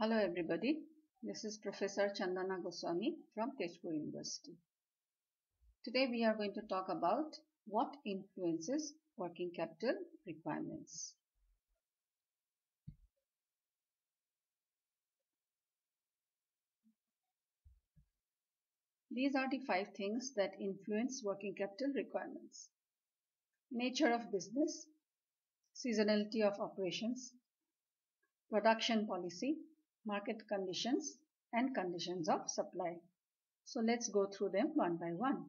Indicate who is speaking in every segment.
Speaker 1: Hello everybody, this is Professor Chandana Goswami from Tezpur University. Today we are going to talk about what influences working capital requirements. These are the 5 things that influence working capital requirements. Nature of business, seasonality of operations, production policy, market conditions, and conditions of supply. So let's go through them one by one.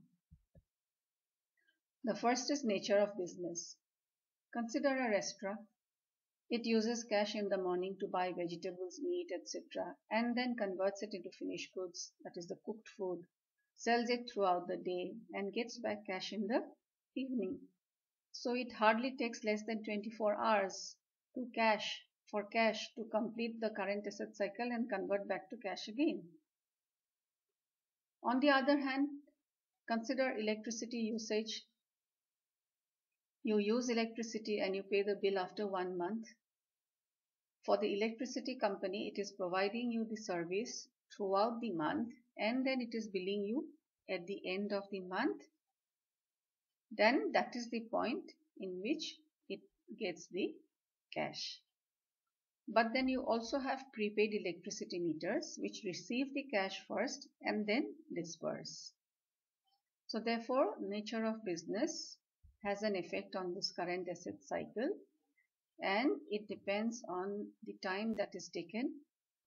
Speaker 1: The first is nature of business. Consider a restaurant. It uses cash in the morning to buy vegetables, meat, etc. and then converts it into finished goods, that is the cooked food, sells it throughout the day and gets back cash in the evening. So it hardly takes less than 24 hours for cash to complete the current asset cycle and convert back to cash again. On the other hand, consider electricity usage. You use electricity and you pay the bill after 1 month. For the electricity company, it is providing you the service throughout the month and then it is billing you at the end of the month. Then that is the point in which it gets the cash. But then you also have prepaid electricity meters which receive the cash first and then disperse. So therefore, nature of business has an effect on this current asset cycle, and it depends on the time that is taken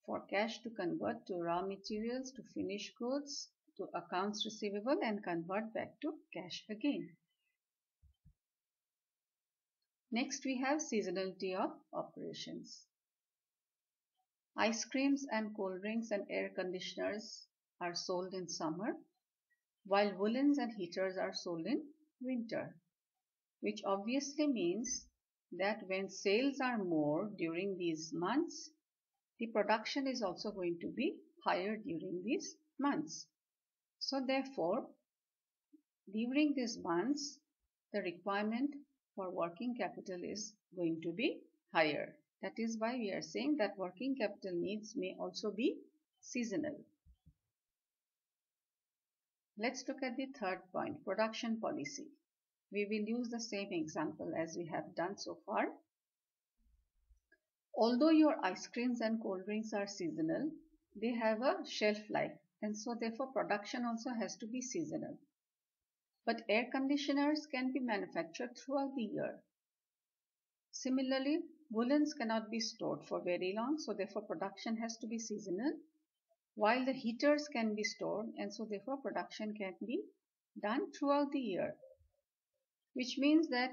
Speaker 1: for cash to convert to raw materials, to finished goods, to accounts receivable and convert back to cash again. Next we have seasonality of operations. Ice creams and cold drinks and air conditioners are sold in summer, while woolens and heaters are sold in winter, which obviously means that when sales are more during these months, the production is also going to be higher during these months. So therefore, during these months, the requirement for working capital is going to be higher. That is why we are saying that working capital needs may also be seasonal. Let's look at the third point, production policy. We will use the same example as we have done so far. Although your ice creams and cold drinks are seasonal, they have a shelf life and so therefore production also has to be seasonal. But air conditioners can be manufactured throughout the year. Similarly, woolens cannot be stored for very long, so therefore production has to be seasonal, while the heaters can be stored and so therefore production can be done throughout the year, which means that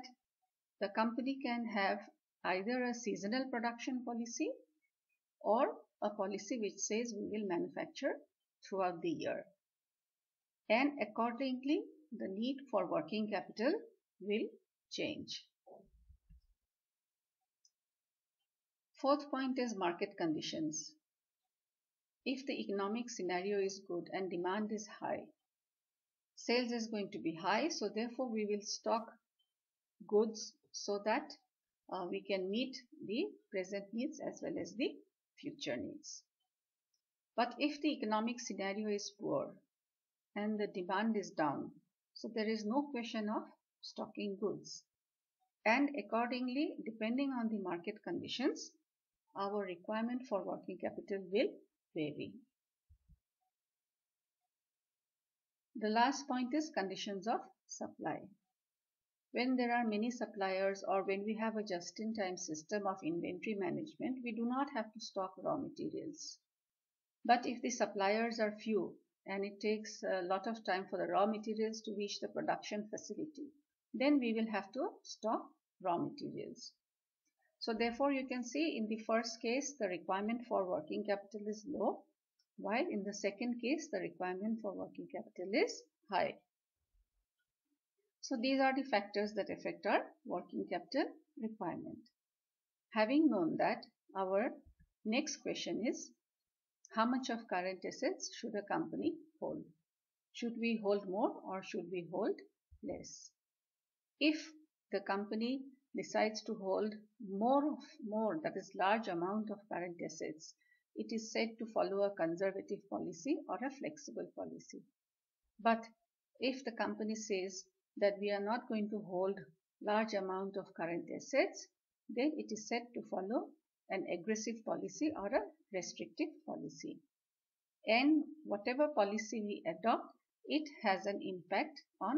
Speaker 1: the company can have either a seasonal production policy or a policy which says we will manufacture throughout the year. And accordingly, the need for working capital will change. Fourth point is market conditions. If the economic scenario is good and demand is high, sales is going to be high, so therefore we will stock goods so that we can meet the present needs as well as the future needs. But if the economic scenario is poor and the demand is down, so there is no question of stocking goods. And accordingly, depending on the market conditions, our requirement for working capital will vary. The last point is conditions of supply. When there are many suppliers or when we have a just-in-time system of inventory management, we do not have to stock raw materials. But if the suppliers are few and it takes a lot of time for the raw materials to reach the production facility, then we will have to stock raw materials. So therefore you can see in the first case the requirement for working capital is low, while in the second case the requirement for working capital is high. So these are the factors that affect our working capital requirement. Having known that, our next question is, how much of current assets should a company hold? Should we hold more or should we hold less? If the company decides to hold more, that is large amount of current assets, it is said to follow a conservative policy or a flexible policy. But if the company says that we are not going to hold large amount of current assets, then it is said to follow an aggressive policy or a restrictive policy. And whatever policy we adopt, it has an impact on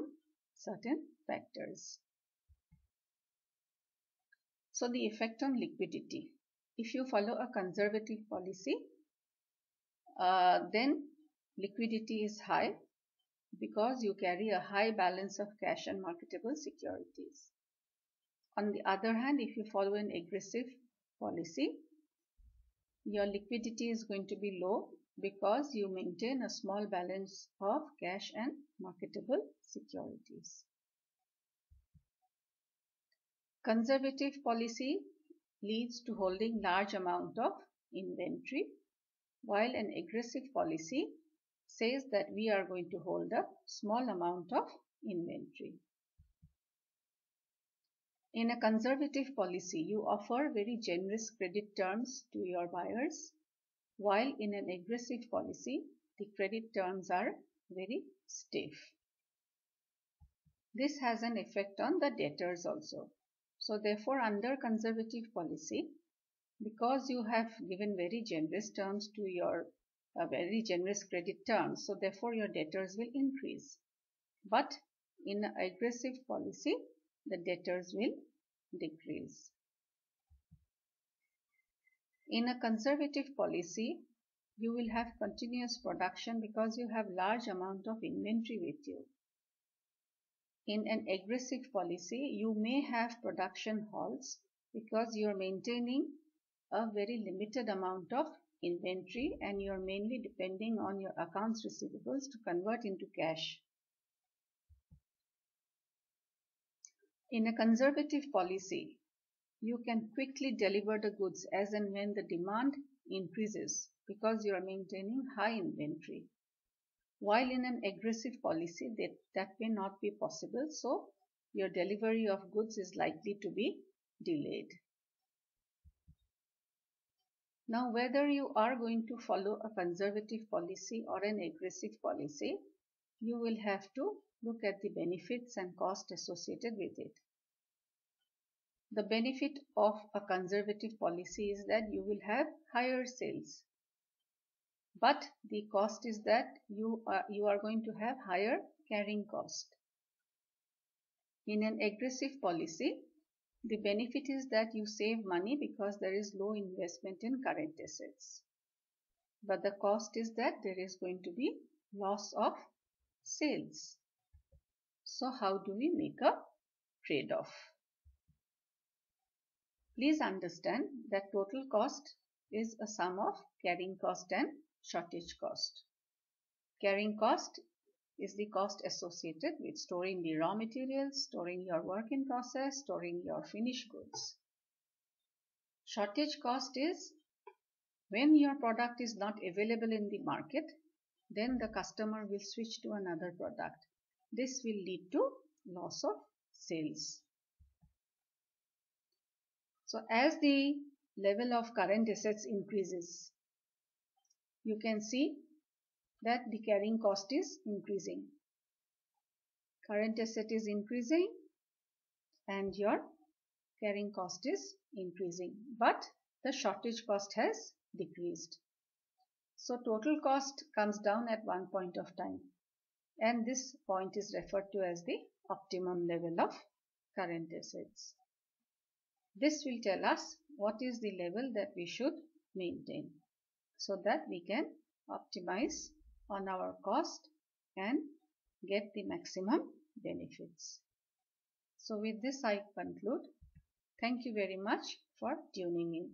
Speaker 1: certain factors. So the effect on liquidity. If you follow a conservative policy, then liquidity is high because you carry a high balance of cash and marketable securities. On the other hand, if you follow an aggressive policy, your liquidity is going to be low because you maintain a small balance of cash and marketable securities. Conservative policy leads to holding large amount of inventory, while an aggressive policy says that we are going to hold a small amount of inventory. In a conservative policy, you offer very generous credit terms to your buyers, while in an aggressive policy, the credit terms are very stiff. This has an effect on the debtors also. So therefore, under conservative policy, because you have given very generous terms to your very generous credit terms, so therefore your debtors will increase. But in an aggressive policy, the debtors will decrease. In a conservative policy, you will have continuous production because you have large amount of inventory with you. In an aggressive policy, you may have production halts because you are maintaining a very limited amount of inventory and you are mainly depending on your accounts receivables to convert into cash. In a conservative policy, you can quickly deliver the goods as and when the demand increases because you are maintaining high inventory. While in an aggressive policy, that may not be possible, so your delivery of goods is likely to be delayed. Now, whether you are going to follow a conservative policy or an aggressive policy, you will have to look at the benefits and cost associated with it. The benefit of a conservative policy is that you will have higher sales. But the cost is that you are going to have higher carrying cost. In an aggressive policy, the benefit is that you save money because there is low investment in current assets. But the cost is that there is going to be loss of sales. So how do we make a trade-off? Please understand that total cost is a sum of carrying cost and shortage cost. Carrying cost is the cost associated with storing the raw materials, storing your work in process, storing your finished goods. Shortage cost is when your product is not available in the market, then the customer will switch to another product. This will lead to loss of sales. So as the level of current assets increases, you can see that the carrying cost is increasing. Current asset is increasing and your carrying cost is increasing, but the shortage cost has decreased. So total cost comes down at one point of time, and this point is referred to as the optimum level of current assets. This will tell us what is the level that we should maintain so that we can optimize on our cost and get the maximum benefits. So with this I conclude. Thank you very much for tuning in.